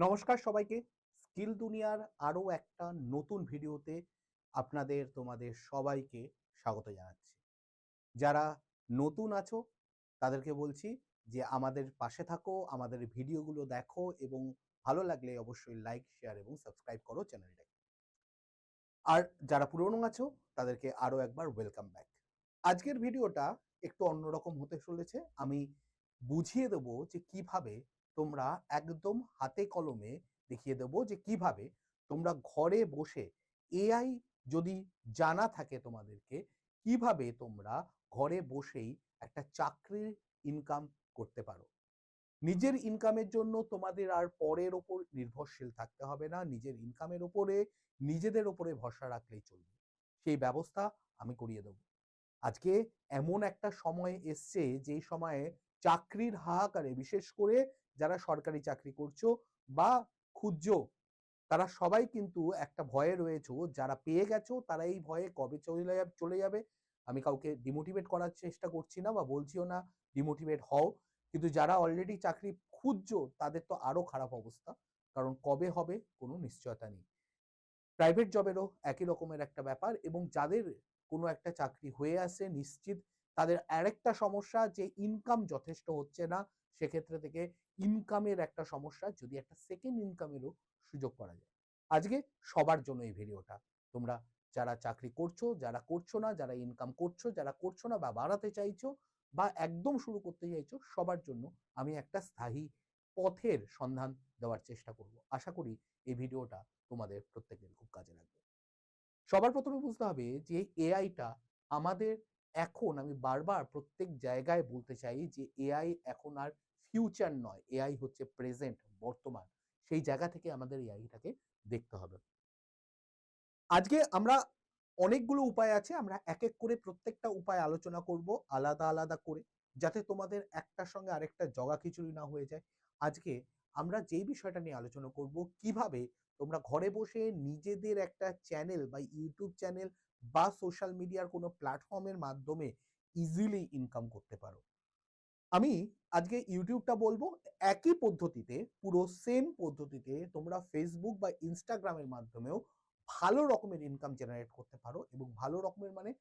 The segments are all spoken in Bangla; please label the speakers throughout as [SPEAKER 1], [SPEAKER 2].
[SPEAKER 1] নমস্কার সবাইকে। স্কিল দুনিয়ার আরো একটা নতুন ভিডিওতে তোমাদের সবাইকে স্বাগত জানাচ্ছি। যারা নতুন আছো তাদেরকে বলছি যে আমাদের পাশে থাকো, আমাদের ভিডিওগুলো দেখো এবং ভালো লাগলে অবশ্যই লাইক, শেয়ার এবং সাবস্ক্রাইব করো চ্যানেলটাকে। আর যারা পুরনো আছো তাদেরকে আরো একবার ওয়েলকাম ব্যাক। আজকের ভিডিওটা একটু অন্যরকম হতে চলেছে। আমি বুঝিয়ে দেবো যে কিভাবে তোমরা একদম হাতে কলমে দেখিয়ে দেবো যে কিভাবে তোমরা ঘরে বসে এআই যদি জানা থাকে তোমাদেরকে, কিভাবে তোমরা ঘরে বসেই একটা চাকরির ইনকাম করতে পারো। নিজের ইনকামের জন্য তোমাদের আর পরের ওপর নির্ভরশীল থাকতে হবে না। নিজের ইনকামের ওপরে নিজেদের ওপরে ভরসা রাখলেই চলবে। সেই ব্যবস্থা আমি করিয়ে দেব। আজকে এমন একটা সময় এসছে যেই সময়ে চাকরির হাহাকারে, বিশেষ করে যারা সরকারি চাকরি করছো বা খুঁজছো, তারা সবাই কিন্তু একটা ভয়ে রয়েছো। যারা পেয়ে গেছো তারা এই ভয়ে কবে চলে যাবে। আমি কাউকে ডিমোটিভেট করার চেষ্টা করছি না বা বলছিও না ডিমোটিভেট হও। কিন্তু যারা অলরেডি চাকরি খুঁজছো তাদের তো আরো খারাপ অবস্থা। কারণ কবে হবে কোনো নিশ্চয়তা নেই। প্রাইভেট জবেরও একই রকমের একটা ব্যাপার, এবং যাদের কোনো একটা চাকরি হয়ে আসে নিশ্চিত, তাদের আরেকটা সমস্যা যে ইনকাম যথেষ্ট হচ্ছে না। সেক্ষেত্রে থেকে ইনকামের একটা সমস্যা, যদি একটা সেকেন্ড ইনকামেরও সুযোগ করা যায়। আজকে সবার জন্য এই ভিডিওটা। তোমরা যারা চাকরি করছো, যারা করছো না, যারা ইনকাম করছো, যারা করছো না বা বাড়াতে চাইছো বা একদম শুরু করতে চাইছো, সবার জন্য আমি একটা স্থায়ী পথের সন্ধান দেওয়ার চেষ্টা করব। আশা করি এই ভিডিওটা তোমাদের প্রত্যেকের খুব কাজে লাগবে। সবার প্রথমে বুঝতে হবে যে এআইটা আমাদের এখন, আমি বারবার প্রত্যেক জায়গায় বলতে চাই যে এআই এখন আর ফিউচার নয়, এআই হচ্ছে প্রেজেন্ট, বর্তমান। সেই জায়গা থেকে আমাদের এআইটাকে দেখতে হবে। আজকে আমরা অনেকগুলো উপায় আছে, আমরা এক এক করে প্রত্যেকটা উপায় আলোচনা করব আলাদা আলাদা করে, যাতে তোমাদের একটার সঙ্গে আরেকটা জগাখিচুড়ি না হয়ে যায়। আজকে আমরা যেই বিষয়টা নিয়ে আলোচনা করব, কিভাবে তোমরা ঘরে বসে নিজেদের একটা চ্যানেল বা ইউটিউব চ্যানেল বা সোশ্যাল মিডিয়ার কোনো প্ল্যাটফর্মের মাধ্যমে ইজিলি ইনকাম করতে পারো। আমি আজকে ইউটিউবটা বলবো, একই পদ্ধতিতে, পুরো সেম পদ্ধতিতে তোমরা ফেসবুক বা ইনস্টাগ্রামের মাধ্যমেও ভালো রকমের ইনকাম জেনারেট করতে পারো, এবং ভালো রকমের মানে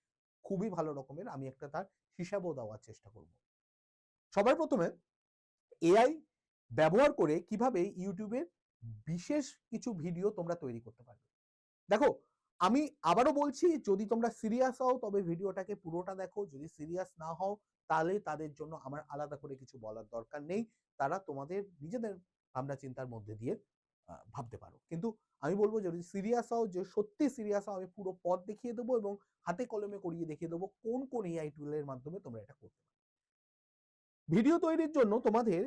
[SPEAKER 1] খুবই ভালো রকমের। আমি একটা তার হিসাবও দেওয়ার চেষ্টা করব। সবার প্রথমে এআই ব্যবহার করে কিভাবে ইউটিউবের বিশেষ কিছু ভিডিও তোমরা তৈরি করতে পারবে। দেখো, আমি আবারও বলছি, যদি তোমরা সিরিয়াস হও তবে ভিডিওটাকে পুরোটা দেখো। যদি সিরিয়াস না হও তাহলে তাদের জন্য আমার আলাদা করে কিছু বলার দরকার নেই। তারা তোমাদের নিজেদের ভাবনা চিন্তার মধ্যে দিয়ে ভাবতে পারো। কিন্তু আমি বলবো, যদি সিরিয়াস হও, যে সত্যি সিরিয়াস হও, আমি পুরো পথ দেখিয়ে দেবো এবং হাতে কলমে করিয়ে দেখিয়ে দেবো কোন কোন এআই টুলের মাধ্যমে তোমরা এটা করতে পারো। ভিডিও তৈরির জন্য তোমাদের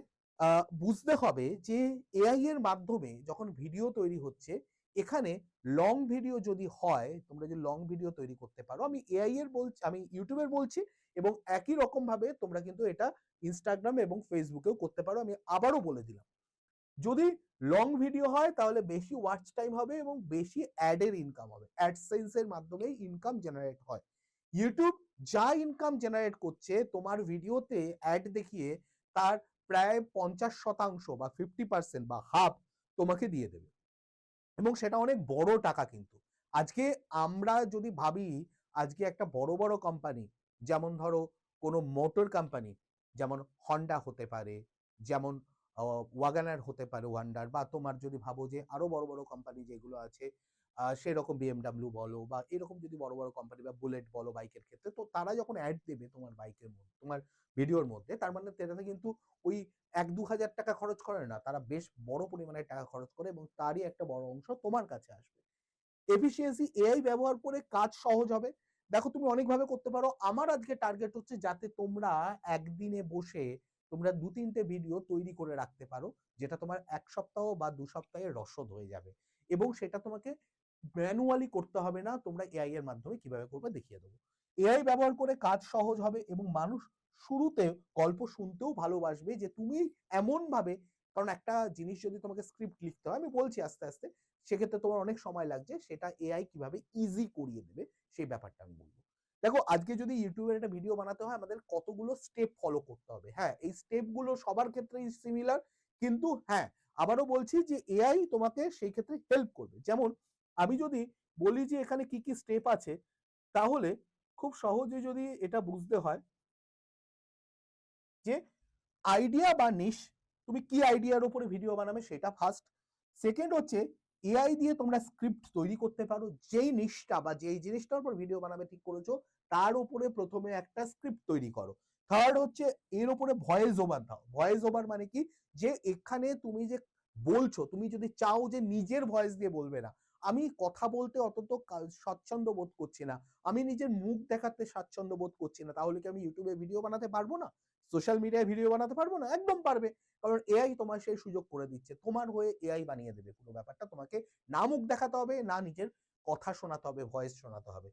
[SPEAKER 1] বুঝতে হবে যে এআই এর মাধ্যমে যখন ভিডিও তৈরি হচ্ছে, এখানে লং ভিডিও যদি হয়, তোমরা যদি লং ভিডিও তৈরি করতে পারো, আমি এআই এর বলছি, আমি ইউটিউবের বলছি, এবং একই রকম ভাবে তোমরা কিন্তু এটা ইনস্টাগ্রাম এবং ফেসবুকেও করতে পারো। আমি আবারও বলে দিলাম, যদি লং ভিডিও হয় তাহলে বেশি ওয়াচ টাইম হবে এবং বেশি অ্যাডের ইনকাম হবে। অ্যাডসেন্স এর মাধ্যমে ইনকাম জেনারেট হয়। ইউটিউব যা ইনকাম জেনারেট করছে তোমার ভিডিওতে অ্যাড দেখিয়ে, তার প্রায় 50% বা 50% বা হাফ তোমাকে দিয়ে দেবে, এবং সেটা অনেক বড় টাকা কিন্তু। আজকে আমরা যদি ভাবি, আজকে একটা বড় বড় কোম্পানি, যেমন ধরো কোনো মোটর কোম্পানি, যেমন হন্ডা হতে পারে, যেমন ওয়াগানার হতে পারে, ওয়ান্ডার, বা তোমার যদি ভাবো যে আরো বড় বড় কোম্পানি যেগুলো আছে, সেরকম বিএমডাব্লিউ বলো, বা এরকম যদি বড় বড় কোম্পানি বা বুলেট বলো বাইকের ক্ষেত্রে, তো তারা যখন অ্যাড দেবে তোমার বাইকের মধ্যে, তোমার ভিডিওর মধ্যে, তার মানে সেটাতে কিন্তু ওই 1-2 হাজার টাকা খরচ করে না, তারা বেশ বড় পরিমাণে টাকা খরচ করে, এবং তারই একটা বড় অংশ তোমার কাছে আসবে। এফিসিয়েন্সি, এআই ব্যবহার করে কাজ সহজ হবে। দেখো, তুমি অনেকভাবে করতে পারো। আমার আজকে টার্গেট হচ্ছে যাতে তোমরা একদিনে বসে তোমরা 2-3টে ভিডিও তৈরি করে রাখতে পারো, যেটা তোমার 1 সপ্তাহ বা 2 সপ্তাহের রসদ হয়ে যাবে, এবং সেটা তোমাকে ম্যানুয়ালি করতে হবে না। তোমরা এআই এর মাধ্যমে কিভাবে করবে দেখিয়ে দেবো। এআই ব্যবহার করে কাজ সহজ হবে, এবং মানুষ শুরুতে গল্প শুনতেও ভালোবাসবে, যে তুমি এমন ভাবে, কারণ একটা জিনিস যদি তোমাকে স্ক্রিপ্ট লিখতে হয়, আমি বলছি আস্তে আস্তে, সেক্ষেত্রে তোমার অনেক সময় লাগছে, সেটা এআই কিভাবে ইজি করিয়ে দেবে সেই ব্যাপারটা আমি বলবো। দেখো, আজকে যদি ইউটিউবের একটা ভিডিও বানাতে হয়, আমাদের কতগুলো স্টেপ ফলো করতে হবে। হ্যাঁ, এই স্টেপগুলো সবার ক্ষেত্রেই সিমিলার, কিন্তু হ্যাঁ, আবারও বলছি যে এআই তোমাকে সেই ক্ষেত্রে হেল্প করবে। যেমন আমি যদি বলি যে এখানে কি কি স্টেপ আছে, তাহলে খুব সহজে যদি এটা বুঝতে হয় যে আইডিয়া বা নিশ, তুমি কি আইডিয়ার উপরে ভিডিও বানাবে সেটা ফার্স্ট। সেকেন্ড হচ্ছে এআই দিয়ে তোমরা স্ক্রিপ্ট তৈরি করতে পারো, যেই নিশটা বা যেই জিনিসটার উপর ভিডিও বানাবে ঠিক করেছো তার উপরে প্রথমে একটা স্ক্রিপ্ট তৈরি করো। থার্ড হচ্ছে এর উপরে ভয়েস ওভার দাও। ভয়েস ওভার মানে কি, যে এখানে তুমি যে বলছো, তুমি যদি চাও যে নিজের ভয়েস দিয়ে বলবে না, আমি কথা বলতে অত তো স্বাচ্ছন্দ্য বোধ করছি না, আমি নিজের মুখ দেখাতে স্বাচ্ছন্দ্য বোধ করছি না, তাহলে কি আমি ইউটিউবে ভিডিও বানাতে পারবো না? সোশ্যাল মিডিয়ায় ভিডিও বানাতে পারবো না? একদম পারবে। কারণ এআই তোমার সেই সুযোগ করে দিচ্ছে, তোমার হয়ে এআই বানিয়ে দেবে পুরো ব্যাপারটা। তোমাকে না মুখ দেখাতে হবে, না নিজের কথা শোনাতে হবে, ভয়েস শোনাতে হবে।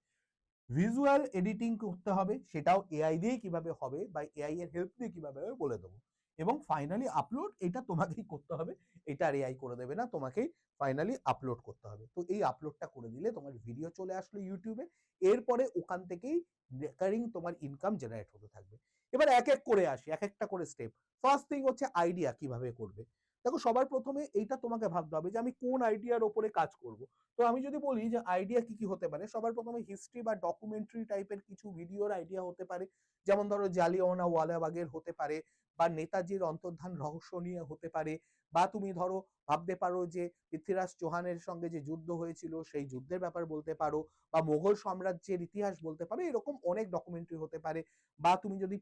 [SPEAKER 1] ভিজুয়াল এডিটিং করতে হবে, সেটাও এআই দিয়ে কিভাবে হবে বা এআই এর হেল্প দিয়ে কিভাবে হবে বলে দেবো। এবং ফাইনালি আপলোড, এটা তোমাকেই করতে হবে, এটা আর এআই করে দেবে না, তোমাকেই ফাইনালি আপলোড করতে হবে। তো এই আপলোডটা করে দিলে তোমার ভিডিও চলে আসলো ইউটিউবে, এরপরে ওখান থেকেই রেকারিং তোমার ইনকাম জেনারেট হতে থাকবে। এবার এক এক করে আসি, এক একটা করে স্টেপ। ফার্স্ট থিং হচ্ছে আইডিয়া কিভাবে করবে। দেখো সবার প্রথমে এইটা তোমাকে ভাবতে হবে যে আমি কোন আইডিয়ার ওপরে কাজ করব। তো আমি যদি বলি যে আইডিয়া কি কি হতে পারে, সবার প্রথমে হিস্ট্রি বা ডকুমেন্টারি টাইপের কিছু ভিডিওর আইডিয়া হতে পারে। যেমন ধরো জালিয়ানওয়ালা ওয়ালাবাগের হতে পারে, বা নেতাজির অন্তর্ধান রহস্য নিয়ে হতে পারে, বা তুমি ধরো ভাবতে পারো যে পৃথ্বীরাজ চৌহানের সঙ্গে যে যুদ্ধ হয়েছিল সেই যুদ্ধের ব্যাপার বলতে পারো, বা মোগল সাম্রাজ্যের ইতিহাস বলতে পারো, এরকম অনেক ডকুমেন্টারি হতে পারে। বা তুমি যদি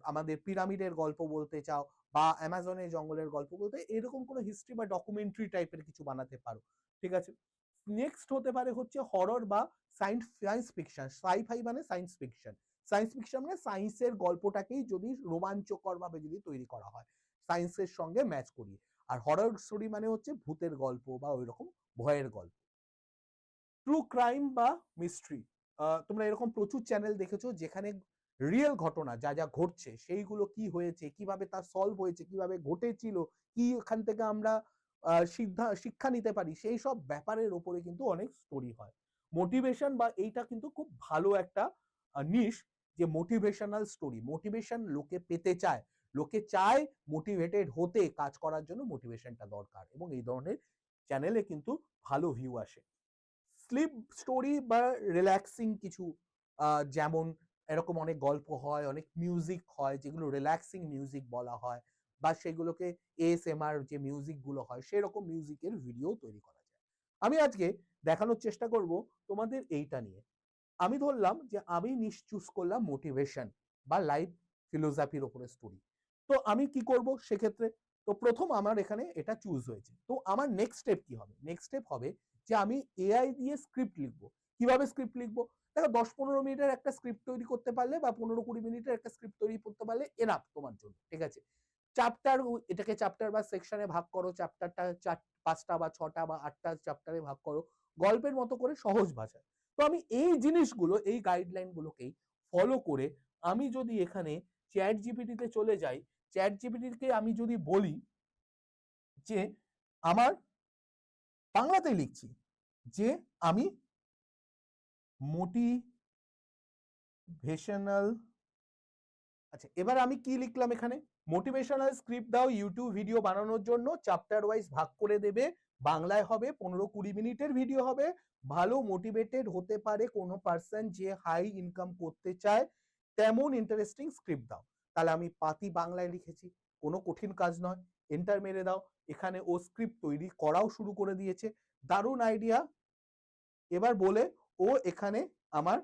[SPEAKER 1] আমাদের পিরামিডের গল্প বলতে চাও, বা অ্যামাজনের জঙ্গলের গল্প বলতে, এরকম কোনো হিস্ট্রি বা ডকুমেন্টারি টাইপের কিছু বানাতে পারো। ঠিক আছে। নেক্সট হতে পারে হচ্ছে হরর বা সায়েন্স ফিকশন। সাই-ফাই মানে সায়েন্স ফিকশন। সায়েন্স ফিকশন মানে সায়েন্সের গল্পটাকেই যদি রোমাঞ্চকর ভাবে যদি তৈরি করা হয়, সায়েন্সের সঙ্গে ম্যাচ করিয়ে। আর হরর স্টোরি মানে হচ্ছে ভূতের গল্প বা ওইরকম ভয়ের গল্প। ট্রু ক্রাইম বা মিস্ট্রি, তোমরা এরকম প্রচুর চ্যানেল দেখেছো যেখানে রিয়েল ঘটনা যা যা ঘটছে সেইগুলো কি হয়েছে, কিভাবে তা সলভ হয়েছে, কিভাবে ঘটেছিল, কি এখান থেকে আমরা শিক্ষা নিতে পারি, সেই সব ব্যাপারের ওপরে কিন্তু অনেক স্টোরি হয়। মোটিভেশন বা এইটা কিন্তু খুব ভালো একটা নিশ, যে মোটিভেশনাল স্টোরি। মোটিভেশন লোকে পেতে চায়, লোকে চায় মোটিভেটেড হতে, কাজ করার জন্য মোটিভেশনটা দরকার, এবং এই ধরনের চ্যানেলে কিন্তু ভালো ভিউ আসে। স্লিপ স্টোরি বা রিল্যাক্সিং কিছু, যেমন এরকম অনেক গল্প হয়, অনেক মিউজিক হয় যেগুলো রিল্যাক্সিং মিউজিক বলা হয়, বা সেগুলোকে এএসএমআর যে মিউজিক গুলো হয় সেরকম মিউজিকের ভিডিও তৈরি করা যায়। আমি আজকে দেখানোর চেষ্টা করব তোমাদের এইটা নিয়ে। আমি ধরলাম যে আমি চুজ করলাম মোটিভেশন বা লাইফ ফিলোসফির উপরে স্টোরি। তো আমি কি করব সেক্ষেত্রে? তো প্রথম আমার এখানে এটা চুজ হয়েছে, তো আমার নেক্সট স্টেপ কি হবে? নেক্সট স্টেপ হবে যে আমি এআই দিয়ে স্ক্রিপ্ট লিখবো। কিভাবে স্ক্রিপ্ট লিখবো? দেখো ১০-১৫ মিনিটের একটা স্ক্রিপ্ট তৈরি করতে পারলে, বা ১৫-২০ মিনিটের একটা স্ক্রিপ্ট তৈরি করতে পারলে এনাফ তোমার জন্য। ঠিক আছে। চ্যাপ্টার, এটাকে চ্যাপ্টার বা সেকশনে ভাগ করো, চ্যাপ্টারটা ৫টা বা ৬টা বা ৮টা চ্যাপ্টারে ভাগ করো, গল্পের মতো করে সহজ ভাষায়। তো আমি এই জিনিসগুলো, এই গাইডলাইন গুলোকেই ফলো করে আমি যদি এখানে চ্যাট জিপিটিতে চলে যাই, চ্যাট জিপিটিকে আমি যদি বলি যে আমার বাংলাতেই লিখছি যে আমি মোটিভেশনাল, আচ্ছা এবার আমি কি লিখলাম এখানে, মোটিভেশনাল স্ক্রিপ্ট দাও ইউটিউব ভিডিও বানানোর জন্য, চ্যাপ্টার ওয়াইজ ভাগ করে দেবে, বাংলায় হবে, ১৫-২০ মিনিটের ভিডিও হবে, ভালো মোটিভেটেড হতে পারে কোনো পার্সন যে হাই ইনকাম করতে চায়, তেমন ইন্টারেস্টিং স্ক্রিপ্ট দাও। তাহলে আমি পাতি বাংলায় লিখেছি, কোনো কঠিন কাজ নয়, এন্টার মেরে দাও। এখানে ও স্ক্রিপ্ট তৈরি করাও শুরু করে দিয়েছে। দারুণ আইডিয়া। এবার বলে ও এখানে আমার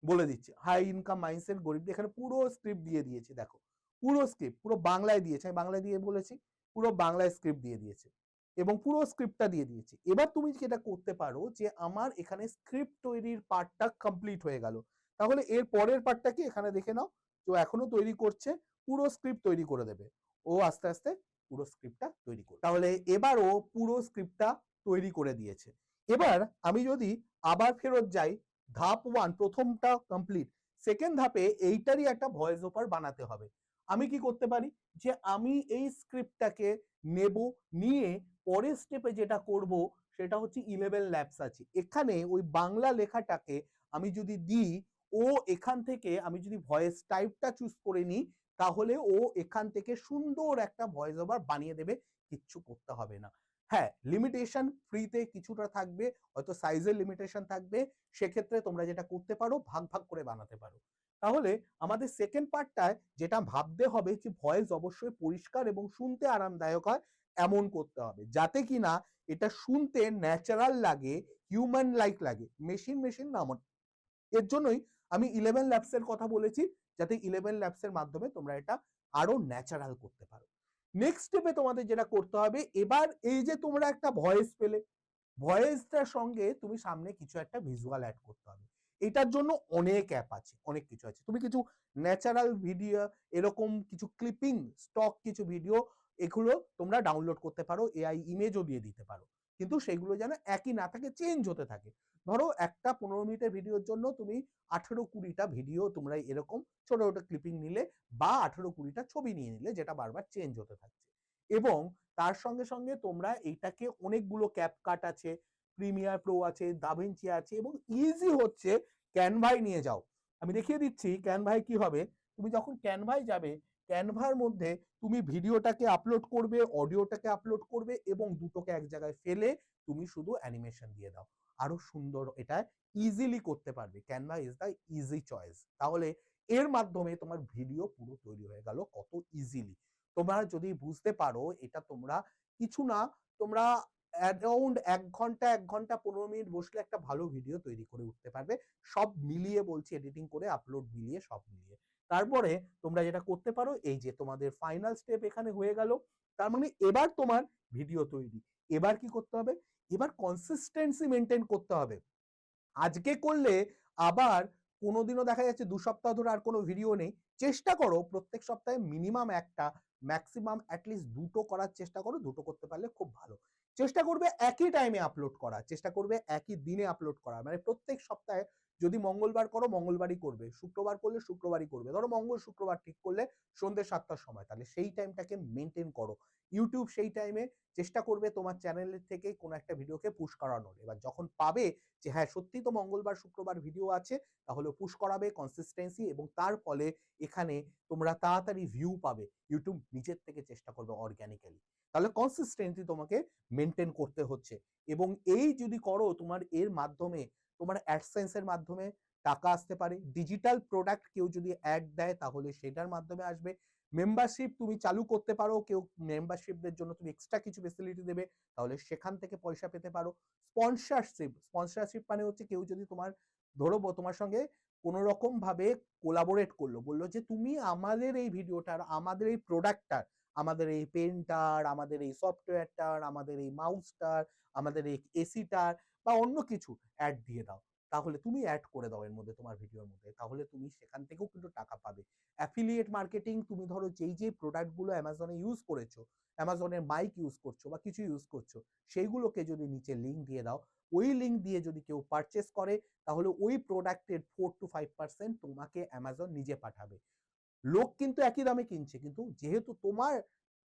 [SPEAKER 1] বলে দিচ্ছে হাই ইনকাম মাইন্ডসেট গরিবদের, এখানে পুরো স্ক্রিপ্ট দিয়ে দিয়েছে। দেখো পুরো স্ক্রিপ্ট পুরো বাংলায় দিয়েছে, আমি বাংলায় দিয়ে বলেছি, পুরো বাংলায় স্ক্রিপ্ট দিয়ে দিয়েছে এবং পুরো স্ক্রিপ্টটা দিয়ে দিয়েছে। এবার তুমি যেটা করতে পারো যে আমার এখানে স্ক্রিপ্ট তৈরির পার্টটা কমপ্লিট হয়ে গেল, তাহলে এর পরের পার্টটা কি এখানে দেখে নাও। তো এখনো তৈরি করছে, পুরো স্ক্রিপ্ট তৈরি করে দেবে ও আস্তে আস্তে, পুরো স্ক্রিপ্টটা তৈরি করে। তাহলে এবার ও পুরো স্ক্রিপ্টটা তৈরি করে দিয়েছে। এবার আমি যদি আবার ফেরত যাই, ধাপ 1 প্রথমটা কমপ্লিট, সেকেন্ড ধাপে এইটারই একটা ভয়েস ওভার বানাতে হবে। আমি কি করতে পারি যে আমি এই স্ক্রিপ্টটাকে নেব, নিয়ে পরের স্টেপে যেটা করব সেটা হচ্ছে 11 ল্যাবস আছে, এখানে ওই বাংলা লেখাটাকে আমি যদি দিই, ও এখান থেকে আমি যদি ভয়েস টাইপটা চুজ করে নিই, তাহলে ও এখান থেকে সুন্দর একটা ভয়েস ওভার বানিয়ে দেবে কিচ্ছু করতে হবে না। হ্যাঁ, লিমিটেশন ফ্রিতে কিছুটা থাকবে, হয়তো সাইজের লিমিটেশন থাকবে। সেক্ষেত্রে তোমরা যেটা করতে পারো, ভাগ ভাগ করে বানাতে পারো। তাহলে আমাদের সেকেন্ড পার্টটায় যেটা ভাবতে হবে যে ভয়েস অবশ্যই পরিষ্কার এবং শুনতে আরামদায়ক হয় এমন করতে হবে, যাতে কিনা এটা শুনতে ন্যাচারাল লাগে, হিউম্যান লাইক লাগে, মেশিন না মনে। এর জন্যই আমি 11 ল্যাবস এর কথা বলেছি, যাতে 11 ল্যাবস এর মাধ্যমে তোমরা এটা আরো ন্যাচারাল করতে পারো। নেক্সট স্টেপে তোমাদের যেটা করতে হবে, এবার এই যে তোমরা একটা ভয়েস পেলে, ভয়েসটার সঙ্গে তুমি সামনে কিছু একটা ভিজুয়াল অ্যাড করতে হবে। এটার জন্য অনেক অ্যাপ আছে, অনেক কিছু আছে। তুমি কিছু ন্যাচারাল ভিডিও, এরকম কিছু ক্লিপিং, স্টক কিছু ভিডিও, এগুলো তোমরা ডাউনলোড করতে পারো, এআই ইমেজও দিয়ে দিতে পারো। কিন্তু সেগুলো যেন একই না থাকে, চেঞ্জ হতে থাকে। ধরো একটা 15 মিনিটের ভিডিওর জন্য তুমি 18-20টা ভিডিও তোমরা এরকম ছোট ছোট ক্লিপিং নিলে, বা 18-20টা ছবি নিয়ে নিলে, যেটা বারবার চেঞ্জ হতে থাকছে। এবং তার সঙ্গে সঙ্গে তোমরা এইটাকে, অনেকগুলো ক্যাপকাট আছে, প্রিমিয়ার প্রো আছে, দাভিঞ্চি আছে, এবং ইজি হচ্ছে ক্যানভায় নিয়ে যাও। আমি দেখিয়ে দিচ্ছি ক্যানভায় কি হবে। তুমি যখন ক্যানভায় যাবে, ক্যানভার মধ্যে তুমি ভিডিওটাকে আপলোড করবে, অডিওটাকে আপলোড করবে, এবং দুটোকে এক জায়গায় ফেলে তুমি শুধু অ্যানিমেশন দিয়ে দাও। আরো সুন্দর এটা ইজিলি করতে পারবে। Canva is the easy choice. তাহলে এর মাধ্যমে তোমার ভিডিও পুরো তৈরি হয়ে গেল কত ইজিলি। তোমরা যদি বুঝতে পারো এটা, তোমরা কিছু না, তোমরা অ্যারাউন্ড 1 ঘন্টা 15 মিনিট বসলে একটা ভালো ভিডিও তৈরি করে উঠতে পারবে। সব মিলিয়ে বলছি, এডিটিং করে, আপলোড মিলিয়ে, সব মিলিয়ে। তারপরে তোমরা যেটা করতে পারো, এই যে তোমাদের ফাইনাল স্টেপ এখানে হয়ে গেল। তার মানে এবার তোমার ভিডিও তৈরি। এবার কি করতে হবে? এবার কনসিস্টেন্সি মেনটেন করতে হবে। আজকে করলে আবার কোনোদিনও দেখা যাচ্ছে 2 সপ্তাহ ধরে আর কোনো ভিডিও নেই। চেষ্টা করো প্রত্যেক সপ্তাহে মিনিমাম একটা, ম্যাক্সিমাম অ্যাটলিস্ট 2টো করার চেষ্টা করো। 2টো করতে পারলে খুব ভালো। চেষ্টা করবে একই টাইমে আপলোড করার, চেষ্টা করবে একই দিনে আপলোড করার। মানে প্রত্যেক সপ্তাহে যদি মঙ্গলবার করো, মঙ্গলবারই করবে, শুক্রবার করলে শুক্রবারই করবে। ধরো মঙ্গল শুক্রবার ঠিক করলে সন্ধ্যে 7টার সময়, তাহলে সেই টাইমটাকে মেনটেন করো। ইউটিউব সেই টাইমে চেষ্টা করবে তোমার চ্যানেলের থেকে কোনো একটা ভিডিওকে পুশ করানোর। এবার যখন পাবে যে হ্যাঁ সত্যি তো মঙ্গলবার শুক্রবার ভিডিও আছে, তাহলে পুশ করাবে কনসিস্টেন্সি, এবং তার ফলে এখানে তোমরা তাড়াতাড়ি ভিউ পাবে। ইউটিউব নিজের থেকে চেষ্টা করবে অর্গানিক্যালি। তাহলে কনসিস্টেন্সি তোমাকে মেনটেন করতে হচ্ছে। এবং এই যদি করো, তোমার এর মাধ্যমে, তোমার অ্যাডসেন্স এর মাধ্যমে টাকা আসতে পারে। ডিজিটাল প্রোডাক্ট কেউ যদি অ্যাড দেয়, তাহলে সেটার মাধ্যমে আসবে। মেম্বারশিপ তুমি চালু করতে পারো, কেউ মেম্বারশিপদের জন্য তুমি এক্সট্রা কিছু ফেসিলিটি দেবে, তাহলে সেখান থেকে পয়সা পেতে পারো। স্পন্সরশিপ মানে হচ্ছে কেউ যদি তোমার, ধরো তোমার সঙ্গে কোনো রকম ভাবে কোলাবোরেট করলো, বললো যে তুমি আমাদের এই ভিডিওটার, আমাদের এই প্রোডাক্টটার, আমাদের এই পেনটার, আমাদের এই সফটওয়্যারটার, আমাদের এই মাউসটার, আমাদের এই এসিটার, বা অন্য কিছু অ্যাড দিয়ে দাও। তাহলে তুমি অ্যাড করে দাও এর মধ্যে, তোমার ভিডিওর মধ্যে, তাহলে তুমি সেখান থেকেও কিন্তু টাকা পাবে। অ্যাফিলিয়েট মার্কেটিং, তুমি ধরো যেই প্রোডাক্টগুলো অ্যামাজনে ইউজ করেছো, অ্যামাজনের মাইক ইউজ করছো বা কিছু ইউজ করছো, সেইগুলোকে যদি নিচে লিঙ্ক দিয়ে দাও, ওই লিঙ্ক দিয়ে যদি কেউ পারচেস করে, তাহলে ওই প্রোডাক্টের 4 to 5% তোমাকে অ্যামাজন নিজে পাঠাবে। লোক কিন্তু একই দামে কিনছে, কিন্তু যেহেতু তোমার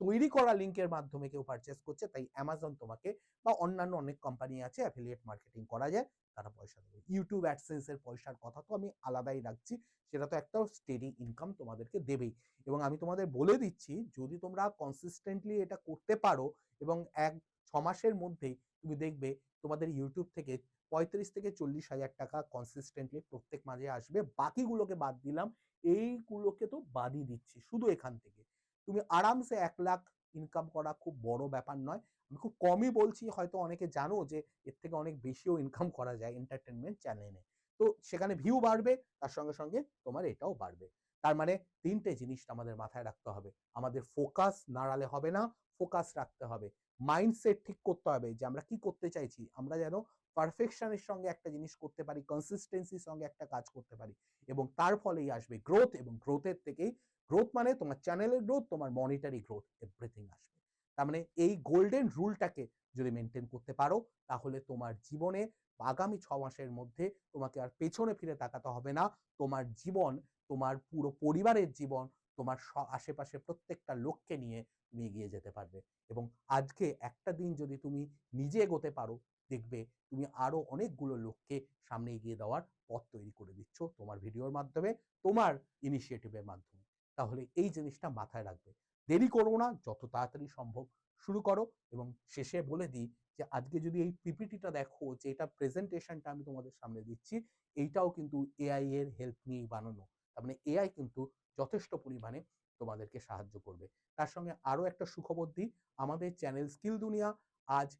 [SPEAKER 1] তৈরি করা লিঙ্কের মাধ্যমে কেউ পারচেস করছে, তাই অ্যামাজন তোমাকে, বা অন্যান্য অনেক কোম্পানি আছে অ্যাফিলিয়েট মার্কেটিং করা যায়, তারা পয়সা দেবে। ইউটিউব অ্যাডসেন্স এর পয়সার কথা তো আমি আলাদাই রাখছি, সেটা তো একটা স্টেডি ইনকাম তোমাদেরকে দেবেই। এবং আমি তোমাদের বলে দিচ্ছি, যদি তোমরা কনসিস্টেন্টলি এটা করতে পারো, এবং 1-6 মাসের মধ্যেই তুমি দেখবে তোমাদের ইউটিউব থেকে 35 থেকে 40 হাজার টাকা কনসিস্টেন্টলি প্রত্যেক মাসে আসবে। বাকিগুলোকে বাদ দিলাম, এইগুলোকে তো বাদই দিচ্ছি, শুধু এখান থেকে তুমি আরামসে 1 লাখ ইনকাম করা খুব বড় ব্যাপার নয়। আমি খুব কমই বলছি, হয়তো অনেকে জানো যে এর থেকে অনেক বেশিও ইনকাম করা যায় এন্টারটেনমেন্ট চ্যানেলে। তো সেখানে ভিউ বাড়বে, তার সঙ্গে সঙ্গে তোমার এটাও বাড়বে। তার মানে 3টে জিনিস আমাদের মাথায় রাখতে হবে। আমাদের ফোকাস নাড়ালে হবে না, ফোকাস রাখতে হবে। মাইন্ডসেট ঠিক করতে হবে যে আমরা কি করতে চাইছি, আমরা যেন পারফেকশনের সঙ্গে একটা জিনিস করতে পারি, কনসিস্টেন্সির সঙ্গে একটা কাজ করতে পারি, এবং তার ফলেই আসবে গ্রোথ। এবং গ্রোথের থেকেই, গ্রোথ মানে তোমার চ্যানেলের গ্রোথ, তোমার মনিটারি গ্রোথ, এভরিথিং আসবে। তার মানে এই গোল্ডেন রুলটাকে যদি মেনটেন করতে পারো, তাহলে তোমার জীবনে আগামী 6 মাসের মধ্যে তোমাকে আর পেছনে ফিরে তাকাতে হবে না। তোমার জীবন, তোমার পুরো পরিবারের জীবন, তোমার আশেপাশে প্রত্যেকটা লোককে নিয়ে তুমি এগিয়ে যেতে পারবে। এবং আজকে একটা দিন যদি তুমি নিজে এগোতে পারো, দেখবে তুমি আরো অনেকগুলো লোককে সামনে এগিয়ে দেওয়ার পথ তৈরি করে দিচ্ছ তোমার ভিডিওর মাধ্যমে, তোমার ইনিশিয়েটিভের মাধ্যমে। তাহলে এই জিনিসটা মাথায় রাখবে। দেরি করো না, যত তাড়াতাড়ি সম্ভব শুরু করো। এবং শেষে বলে দিই যে আজকে যদি এই পিপিটিটা দেখো, যে এটা প্রেজেন্টেশনটা আমি তোমাদের সামনে দিচ্ছি, এইটাও কিন্তু এআই এর হেল্প নিয়েই বানানো। তার মানে এআই কিন্তু যথেষ্ট পরিমাণে তোমাদেরকে সাহায্য করবে। তার সঙ্গে আরো একটা সুখবর দিই, আমাদের চ্যানেল স্কিল দুনিয়া আজ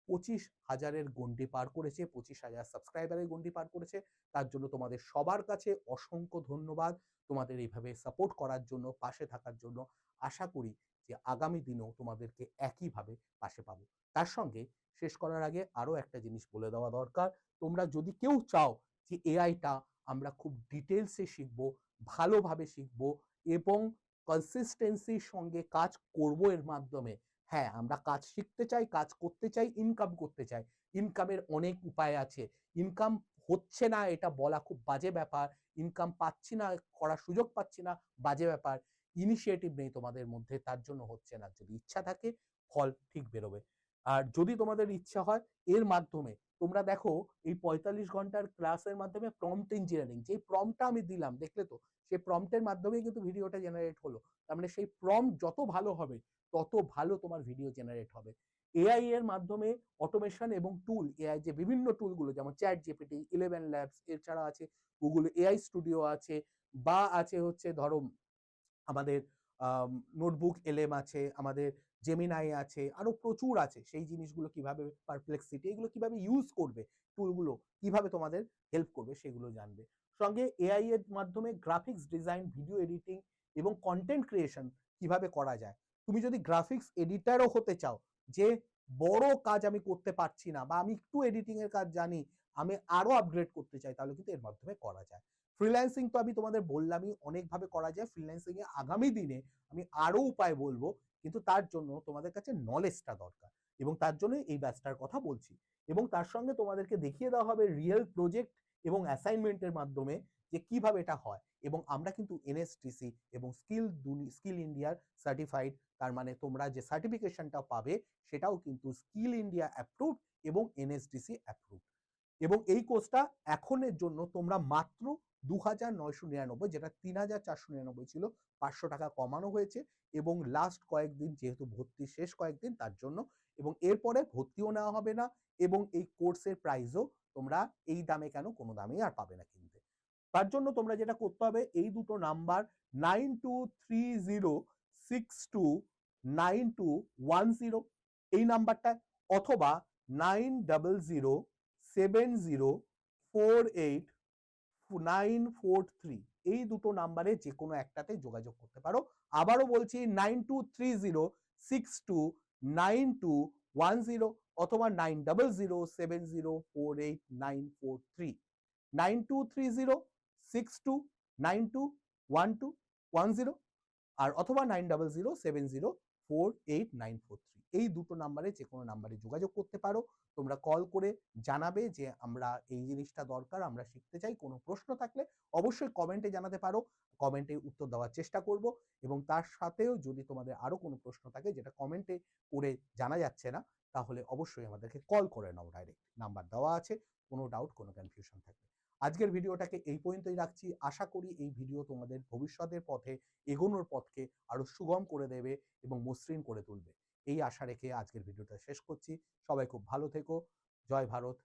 [SPEAKER 1] 25,000-এর গণ্ডি পার করেছে, 25,000 সাবস্ক্রাইবারের গণ্ডি পার করেছে। তার জন্য তোমাদের সবার কাছে অসংখ্য ধন্যবাদ, তোমাদের এইভাবে সাপোর্ট করার জন্য, পাশে থাকার জন্য। আশা করি যে আগামী দিনেও তোমাদেরকে একইভাবে পাশে পাবো। তার সঙ্গে শেষ করার আগে আরো একটা জিনিস বলে দেওয়া দরকার, তোমরা যদি কেউ চাও যে এআইটা আমরা খুব ডিটেলসে শিখবো, ভালোভাবে শিখবো এবং কনসিস্টেন্সির সঙ্গে কাজ করব এর মাধ্যমে, হ্যাঁ আমরা কাজ শিখতে চাই, কাজ করতে চাই, ইনকাম করতে চাই। ইনকামের অনেক উপায় আছে। ইনকাম হচ্ছে না এটা বলা খুব বাজে ব্যাপার, ইনকাম পাচ্ছি না, করার সুযোগ পাচ্ছি না, বাজে ব্যাপার। ইনিশিয়েটিভ নেই তোমাদের মধ্যে, তার জন্য হচ্ছে না। যদি ইচ্ছা থাকে ফল ঠিক বেরোবে। আর যদি তোমাদের ইচ্ছা হয় এর মাধ্যমে তোমরা দেখো, এই 45 ঘন্টার ক্লাসের মাধ্যমে প্রম্পট ইঞ্জিনিয়ারিং, যে প্রম্পটটা আমি দিলাম দেখলে তো, সেই প্রম্পটের মাধ্যমেই কিন্তু ভিডিওটা জেনারেট হলো। তার মানে সেই প্রম্পট যত ভালো হবে তত ভালো তোমার ভিডিও জেনারেট হবে। এআই এর মাধ্যমে অটোমেশন এবং টুল, এআই যে বিভিন্ন টুলগুলো যেমন চ্যাট জিপিটি, 11 ল্যাবস, এছাড়া আছে গুগল এআই স্টুডিও আছে, বা আছে হচ্ছে ধরো আমাদের নোটবুক এলএম আছে, আমাদের জেমিনাই আছে, আরো প্রচুর আছে। সেই জিনিসগুলো কিভাবে, পারপ্লেক্সিটি, এগুলো কিভাবে ইউজ করবে, টুলগুলো কিভাবে তোমাদের হেল্প করবে সেগুলো জানবে। সঙ্গে এআই এর মাধ্যমে গ্রাফিক্স ডিজাইন, ভিডিও এডিটিং এবং কন্টেন্ট ক্রিয়েশন কিভাবে করা যায়। তুমি যদি গ্রাফিক্স এডিটারও হতে চাও, যে বড় কাজ আমি করতে পারছি না বা আমি একটু এডিটিং এর কাজ জানি, আমি আরো আপগ্রেড করতে চাই, তাহলে কিন্তু এর মাধ্যমে করা যায়। ফ্রিল্যান্সিং তো আমি তোমাদের বললামই, অনেকভাবে করা যায়। ফ্রিল্যান্সিং এ আগামী দিনে আমি আরো উপায় বলবো, কিন্তু তার জন্য তোমাদের কাছে নলেজটা দরকার এবং তার জন্য এই ব্যাচটার কথা বলছি। এবং তার সঙ্গে তোমাদেরকে দেখিয়ে দেওয়া হবে রিয়েল প্রজেক্ট এবং অ্যাসাইনমেন্টের মাধ্যমে যে কিভাবে এটা হয়। এবং আমরা কিন্তু এনএসটিসি এবং স্কিল ইন্ডিয়ার সার্টিফাইড, তার মানে তোমরা যে সার্টিফিকেশনটা পাবে সেটাও কিন্তু স্কিল ইন্ডিয়া অ্যাপ্রুভড এবং এনএসডিসি অ্যাপ্রুভড। এবং এই কোর্সটা এখনের জন্য তোমরা মাত্র 2,999, যেটা 3,499 ছিল, 500 টাকা কমানো হয়েছে। এবং লাস্ট কয়েকদিন যেহেতু ভর্তি শেষ কয়েকদিন, তার জন্য। এবং এরপরে ভর্তিও নেওয়া হবে না এবং এই কোর্সের প্রাইসও তোমরা এই দামে কেন, কোনো দামেই আর পাবে না কিনতে। তার জন্য তোমরা যেটা করতে হবে, এই দুটো নাম্বার 9230629210 এই নাম্বারটা, অথবা 90707048 943 এই দুটো নাম্বারে যে কোনো একটাতে যোগাযোগ করতে পারো। আবারও বলছি 9230629210 অথবা 90707048 943 923062921210 আর অথবা 9007048943 এই দুটো নাম্বারে যে কোনো নাম্বারে যোগাযোগ করতে পারো। তোমরা কল করে জানাবে যে আমরা এই জিনিসটা দরকার, আমরা শিখতে চাই। কোনো প্রশ্ন থাকলে অবশ্যই কমেন্টে জানাতে পারো, কমেন্টে উত্তর দেওয়ার চেষ্টা করব। এবং তার সাথেও যদি তোমাদের আরো কোনো প্রশ্ন থাকে যেটা কমেন্টে করে জানা যাচ্ছে না, তাহলে অবশ্যই আমাদেরকে কল করে নাও, ডাইরেক্ট নাম্বার দেওয়া আছে। কোনো ডাউট, কোনো কনফিউশন থাকলে। আজকের ভিডিওটাকে এই পর্যন্তই রাখছি। আশা করি এই ভিডিও তোমাদের ভবিষ্যতের পথে এগোনোর পথকে আরো সুগম করে দেবে এবং মসৃণ করে তুলবে। এই আশা রেখে আজকের ভিডিওটা শেষ করছি। সবাই খুব ভালো থেকো। জয় ভারত,